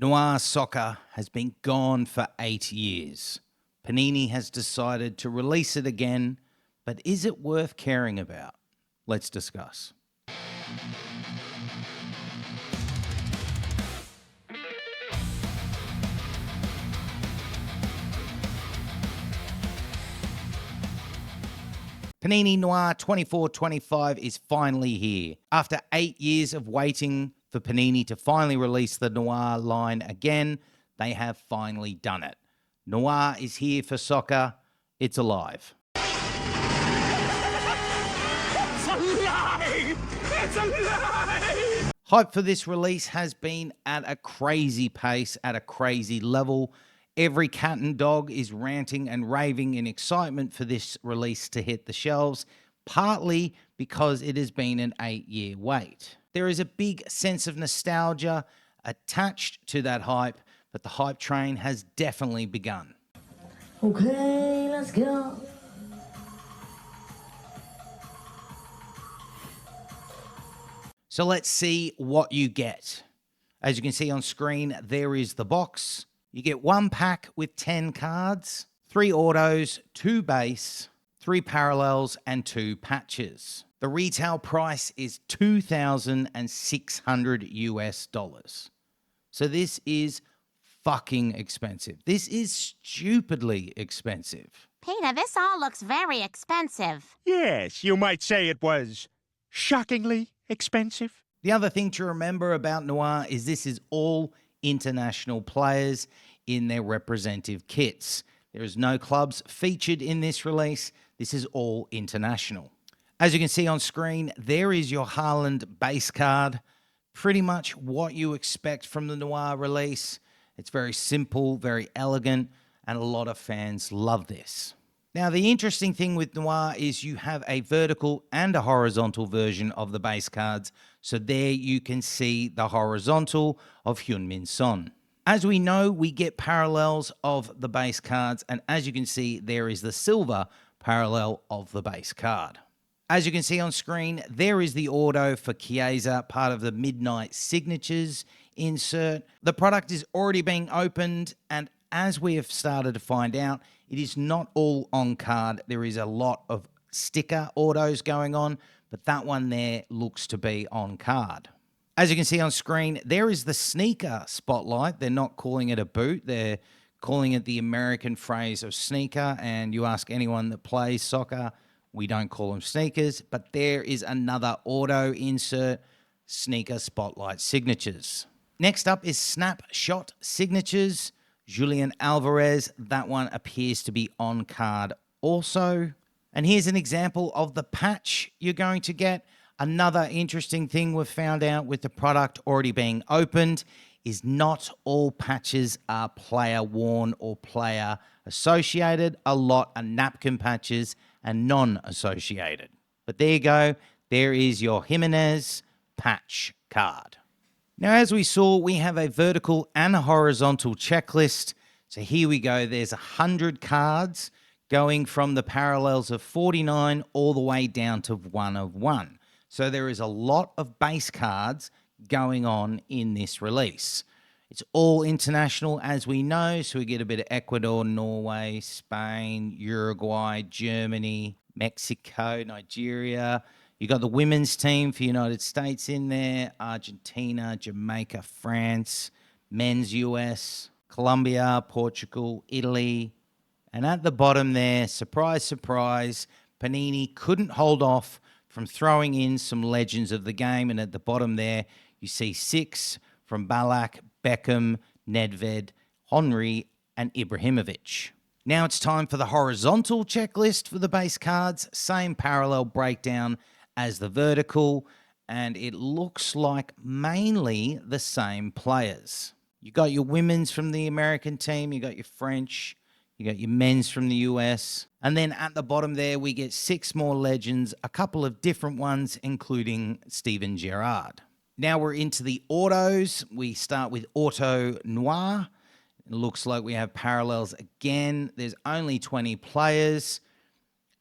Noir soccer has been gone for 8 years. Panini has decided to release it again, but is it worth caring about? Let's discuss. Panini Noir 24-25 is finally here. After 8 years of waiting for Panini to finally release the Noir line again, they have finally done it. Noir is here for soccer. It's alive. It's alive! It's alive! Hype for this release has been at a crazy pace, at a crazy level. Every cat and dog is ranting and raving in excitement for this release to hit the shelves, partly because it has been an 8-year wait. There is a big sense of nostalgia attached to that hype, but the hype train has definitely begun. Okay, let's go. So let's see what you get. As you can see on screen, there is the box. You get one pack with 10 cards, 3 autos, 2 base, 3 parallels, and 2 patches. The retail price is $2,600 US. So this is fucking expensive. This is stupidly expensive. Peter, this all looks very expensive. Yes, you might say it was shockingly expensive. The other thing to remember about Noir is this is all international players in their representative kits. There is no clubs featured in this release. This is all international. As you can see on screen, there is your Haaland base card. Pretty much what you expect from the Noir release. It's very simple, very elegant, and a lot of fans love this. Now, the interesting thing with Noir is you have a vertical and a horizontal version of the base cards. So there you can see the horizontal of Heung-min Son. As we know, we get parallels of the base cards, and as you can see, there is the silver parallel of the base card. As you can see on screen, there is the auto for Chiesa, part of the Midnight Signatures insert. The product is already being opened, and as we have started to find out, it is not all on card. There is a lot of sticker autos going on, but that one there looks to be on card. As you can see on screen, there is the sneaker spotlight. They're not calling it a boot. They're calling it the American phrase of sneaker, and you ask anyone that plays soccer, we don't call them sneakers, but there is another auto insert, sneaker spotlight signatures. Next up is snapshot signatures. Julian Alvarez, that one appears to be on card also. And here's an example of the patch you're going to get. Another interesting thing we've found out with the product already being opened is not all patches are player worn or player associated. A lot are napkin patches and non-associated. But there you go. There is your Jimenez patch card. Now, as we saw, we have a vertical and a horizontal checklist. So here we go. There's 100 cards going from the parallels of 49 all the way down to 1 of 1. So there is a lot of base cards going on in this release. It's all international, as we know. So we get a bit of Ecuador, Norway, Spain, Uruguay, Germany, Mexico, Nigeria. You got the women's team for United States in there, Argentina, Jamaica, France, men's US, Colombia, Portugal, Italy. And at the bottom there, surprise, surprise, Panini couldn't hold off from throwing in some legends of the game. And at the bottom there, you see 6 from Ballack, Beckham, Nedved, Henry, and Ibrahimovic. Now it's time for the horizontal checklist for the base cards. Same parallel breakdown as the vertical, and it looks like mainly the same players. You got your women's from the American team, you got your French, you got your men's from the US, and then at the bottom there we get 6 more legends, a couple of different ones, including Steven Gerrard. Now we're into the autos. We start with Auto Noir. It looks like we have parallels again. There's only 20 players,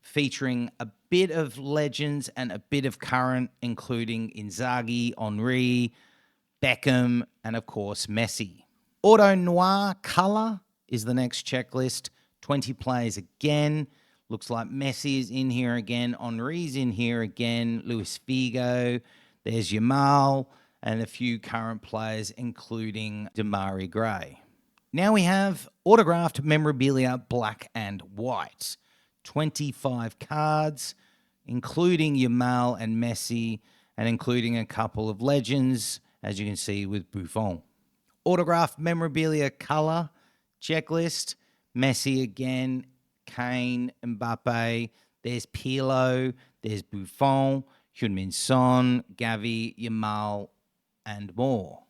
featuring a bit of legends and a bit of current, including Inzaghi, Henry, Beckham, and of course Messi. Auto Noir Color is the next checklist. 20 players again. Looks like Messi is in here again. Henri's in here again. Luis Figo. There's Yamal. And a few current players, including Damari Gray. Now we have autographed memorabilia, black and white. 25 cards, including Yamal and Messi, and including a couple of legends, as you can see with Buffon. Autographed memorabilia color checklist. Messi again, Kane, Mbappe. There's Pirlo. There's Buffon, Heung-min Son, Gavi, Yamal, and more.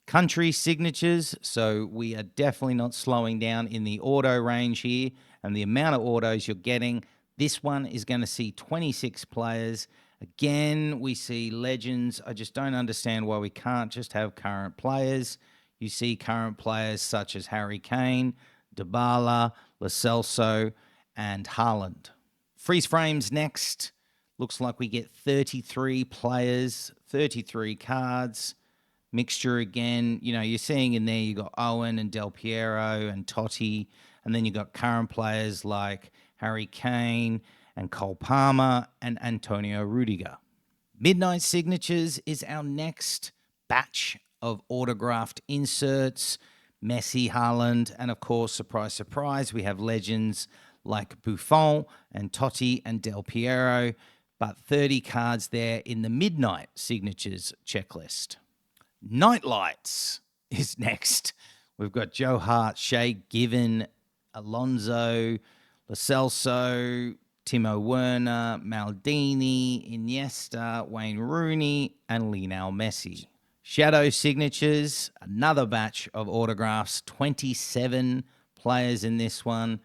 Country signatures, so we are definitely not slowing down in the auto range here, and the amount of autos you're getting. This one is going to see 26 players. Again, we see legends. I just don't understand why we can't just have current players. You see current players such as Harry Kane, Dybala, Lo Celso, and Haaland. Freeze frames next. Looks like we get 33 players, 33 cards. Mixture again, you're seeing in there you got Owen and Del Piero and Totti, and then you got current players like Harry Kane and Cole Palmer and Antonio Rudiger. Midnight Signatures is our next batch of autographed inserts. Messi, Haaland, and of course, surprise, surprise, we have legends like Buffon and Totti and Del Piero, but 30 cards there in the Midnight Signatures checklist. Nightlights is next. We've got Joe Hart, Shea Given, Alonso, Lo Celso, Timo Werner, Maldini, Iniesta, Wayne Rooney, and Lionel Messi. Shadow signatures, another batch of autographs, 27 players in this one.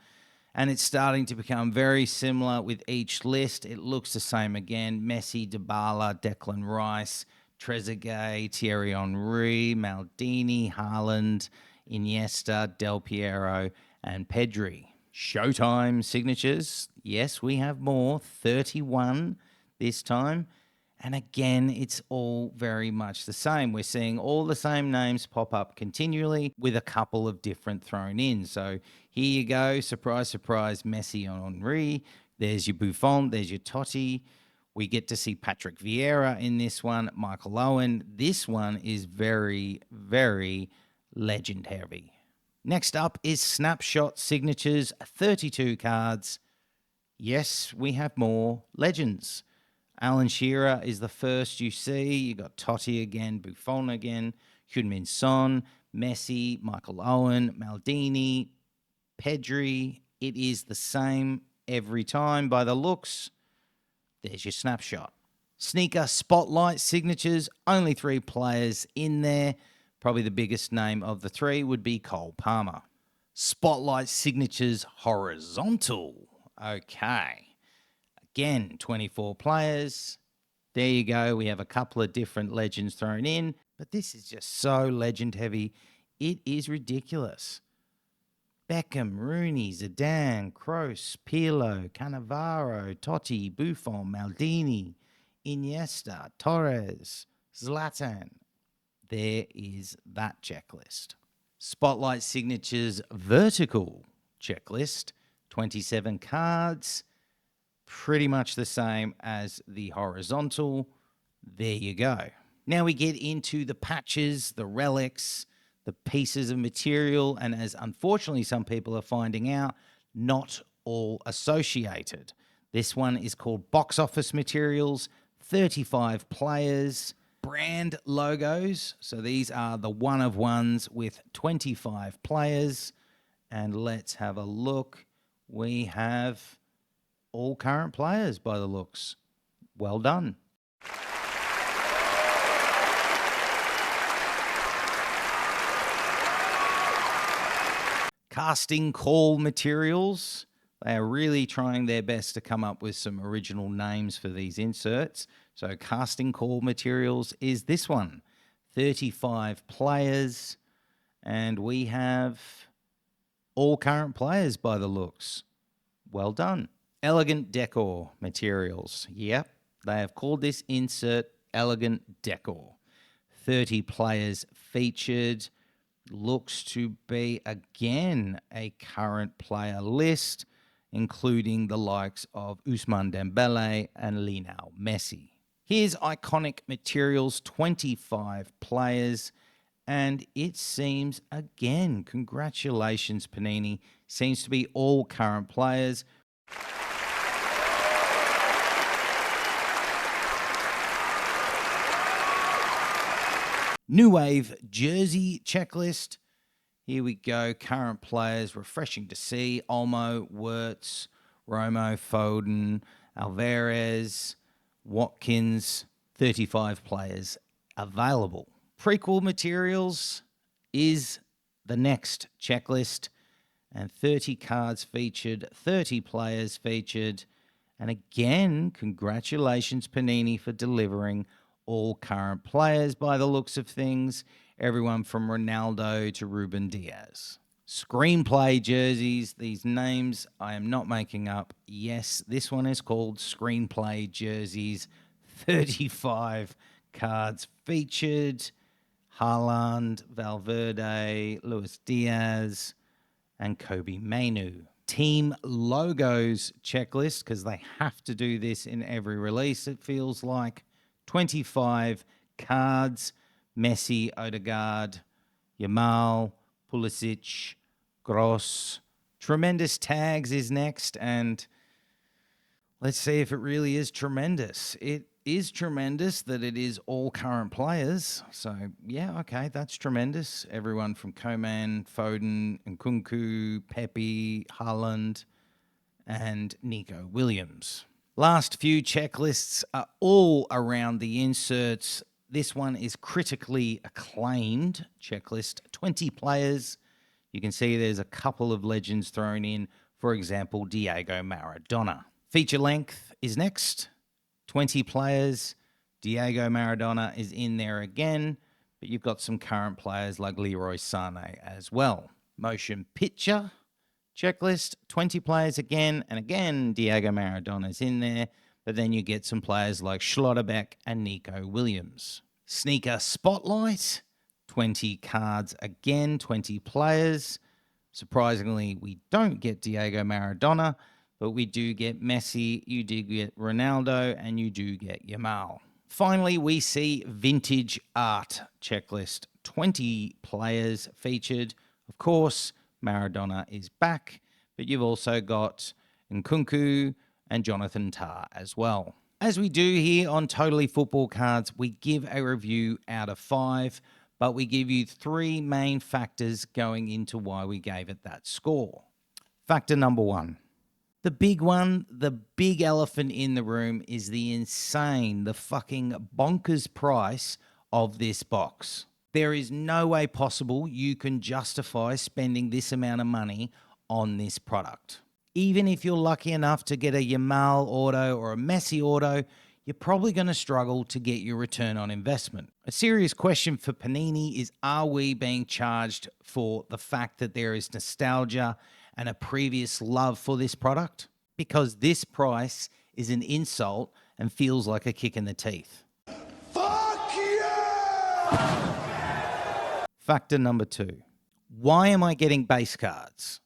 And it's starting to become very similar with each list. It looks the same again. Messi, Dybala, Declan Rice, Trezeguet, Thierry Henry, Maldini, Haaland, Iniesta, Del Piero, and Pedri. Showtime signatures. Yes, we have more. 31 this time. And again, it's all very much the same. We're seeing all the same names pop up continually with a couple of different thrown in. So here you go. Surprise, surprise, Messi and Henry. There's your Buffon. There's your Totti. We get to see Patrick Vieira in this one, Michael Owen. This one is very, very legend heavy. Next up is Snapshot Signatures, 32 cards. Yes, we have more legends. Alan Shearer is the first you see. You got Totti again, Buffon again, Heung-min Son, Messi, Michael Owen, Maldini, Pedri. It is the same every time by the looks. There's your snapshot. Sneaker Spotlight Signatures, only 3 players in there. Probably the biggest name of the 3 would be Cole Palmer. Spotlight Signatures Horizontal. Okay. Again, 24 players. There you go. We have a couple of different legends thrown in, but this is just so legend heavy. It is ridiculous. Beckham, Rooney, Zidane, Kroos, Pirlo, Cannavaro, Totti, Buffon, Maldini, Iniesta, Torres, Zlatan. There is that checklist. Spotlight Signatures Vertical checklist, 27 cards. Pretty much the same as the horizontal. There you go. Now we get into the patches, the relics, the pieces of material, and as unfortunately some people are finding out, not all associated. This one is called Box Office Materials, 35 players, brand logos. So these are the one-of-ones with 25 players. And let's have a look. We have all current players by the looks. Well done. Casting call materials. They are really trying their best to come up with some original names for these inserts. So casting call materials is this one. 35 players. And we have all current players by the looks. Well done. Elegant Decor Materials. Yep, they have called this insert Elegant Decor. 30 players featured. looks to be, again, a current player list, including the likes of Ousmane Dembele and Lionel Messi. Here's iconic materials, 25 players, and it seems, again, congratulations, Panini, seems to be all current players. New Wave jersey checklist. Here we go. Current players, refreshing to see. Olmo, Wirtz, Romo, Foden, Alvarez, Watkins, 35 players available. Prequel materials is the next checklist, and 30 cards featured, 30 players featured. And again, congratulations, Panini, for delivering all current players by the looks of things. Everyone from Ronaldo to Ruben Diaz. Screenplay jerseys. These names I am not making up. Yes, this one is called Screenplay jerseys. 35 cards featured. Haaland, Valverde, Luis Diaz, and Kobe Mainu. Team logos checklist, because they have to do this in every release, it feels like. 25 cards. Messi, Odegaard, Yamal, Pulisic, Gross. Tremendous tags is next, and let's see if it really is tremendous. It is tremendous that it is all current players. So, yeah, okay, that's tremendous. Everyone from Coman, Foden, Nkunku, Pepe, Haaland, and Nico Williams. Last few checklists are all around the inserts. This one is critically acclaimed checklist. 20 players. You can see there's a couple of legends thrown in. For example, Diego Maradona. Feature length is next. 20 players. Diego Maradona is in there again, but you've got some current players like Leroy Sané as well. Motion picture checklist. 20 players again, and again, Diego Maradona's in there. But then you get some players like Schlotterbeck and Nico Williams. Sneaker Spotlight, 20 cards again, 20 players. Surprisingly, we don't get Diego Maradona, but we do get Messi, you do get Ronaldo, and you do get Yamal. Finally, we see Vintage Art checklist. 20 players featured. Of course, Maradona is back, but you've also got Nkunku and Jonathan Tah as well. As we do here on Totally Football Cards, we give a review out of 5, but we give you 3 main factors going into why we gave it that score. Factor number 1. The big one, the big elephant in the room is the insane, the fucking bonkers price of this box. There is no way possible you can justify spending this amount of money on this product. Even if you're lucky enough to get a Yamal auto or a Messi auto, you're probably going to struggle to get your return on investment. A serious question for Panini is, are we being charged for the fact that there is nostalgia and a previous love for this product? Because this price is an insult and feels like a kick in the teeth. Fuck yeah! Factor number 2. Why am I getting base cards?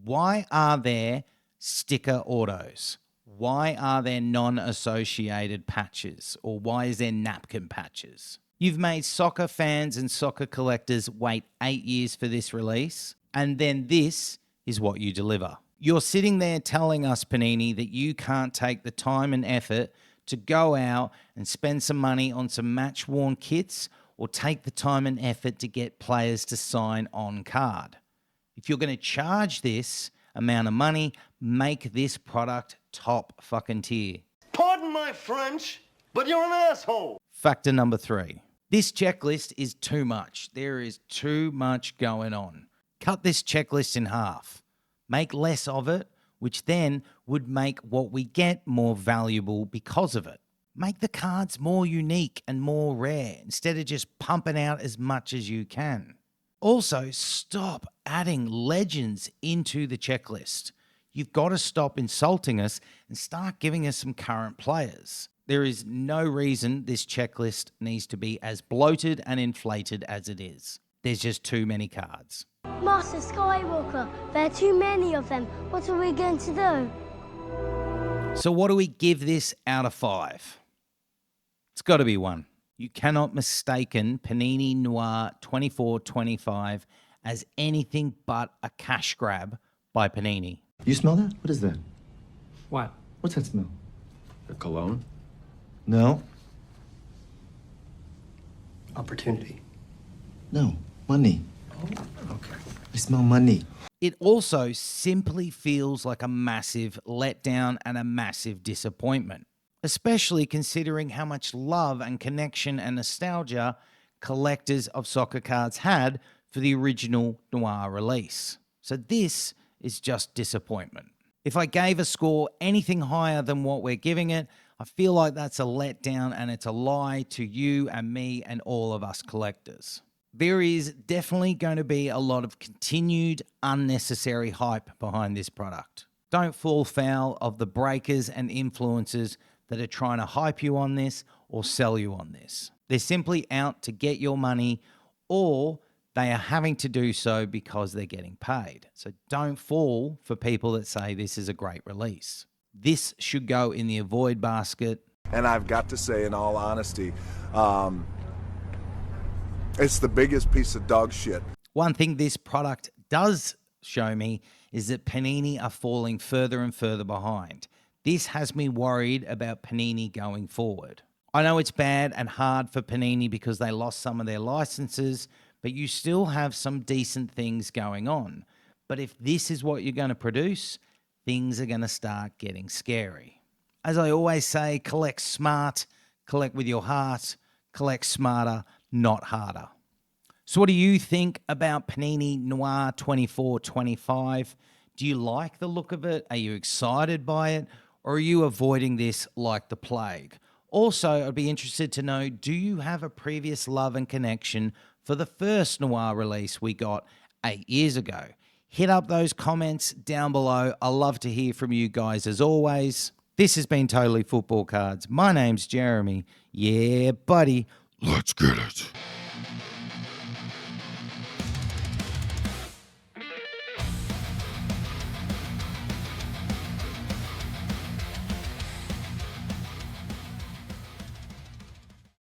Why are there sticker autos? Why are there non-associated patches? Or why is there napkin patches? You've made soccer fans and soccer collectors wait 8 years for this release, and then this is what you deliver. You're sitting there telling us, Panini, that you can't take the time and effort to go out and spend some money on some match-worn kits, or take the time and effort to get players to sign on card. If you're going to charge this amount of money, make this product top fucking tier. Pardon my French, but you're an asshole. Factor number 3. This checklist is too much. There is too much going on. Cut this checklist in half. Make less of it, which then would make what we get more valuable because of it. Make the cards more unique and more rare instead of just pumping out as much as you can. Also, stop adding legends into the checklist. You've got to stop insulting us and start giving us some current players. There is no reason this checklist needs to be as bloated and inflated as it is. There's just too many cards. Master Skywalker, there are too many of them. What are we going to do? So what do we give this out of 5? It's got to be 1. You cannot mistaken Panini Noir 24-25 as anything but a cash grab by Panini. You smell that? What is that? What? What's that smell? A cologne? No. Opportunity. No. Money. Oh, okay. I smell money. It also simply feels like a massive letdown and a massive disappointment, especially considering how much love and connection and nostalgia collectors of soccer cards had for the original Noir release. So this is just disappointment. If I gave a score anything higher than what we're giving it, I feel like that's a letdown and it's a lie to you and me and all of us collectors. There is definitely going to be a lot of continued unnecessary hype behind this product. Don't fall foul of the breakers and influencers that are trying to hype you on this or sell you on this. They're simply out to get your money, or they are having to do so because they're getting paid. So don't fall for people that say this is a great release. This should go in the avoid basket. And I've got to say, in all honesty, it's the biggest piece of dog shit. One thing this product does show me is that Panini are falling further and further behind. This has me worried about Panini going forward. I know it's bad and hard for Panini because they lost some of their licenses, but you still have some decent things going on. But if this is what you're going to produce, things are going to start getting scary. As I always say, collect smart, collect with your heart, collect smarter, not harder. So what do you think about Panini Noir 24-25? Do you like the look of it? Are you excited by it? Or are you avoiding this like the plague? Also, I'd be interested to know, do you have a previous love and connection for the first Noir release we got 8 years ago? Hit up those comments down below. I love to hear from you guys as always. This has been Totally Football Cards. My name's Jeremy. Yeah, buddy. Let's get it.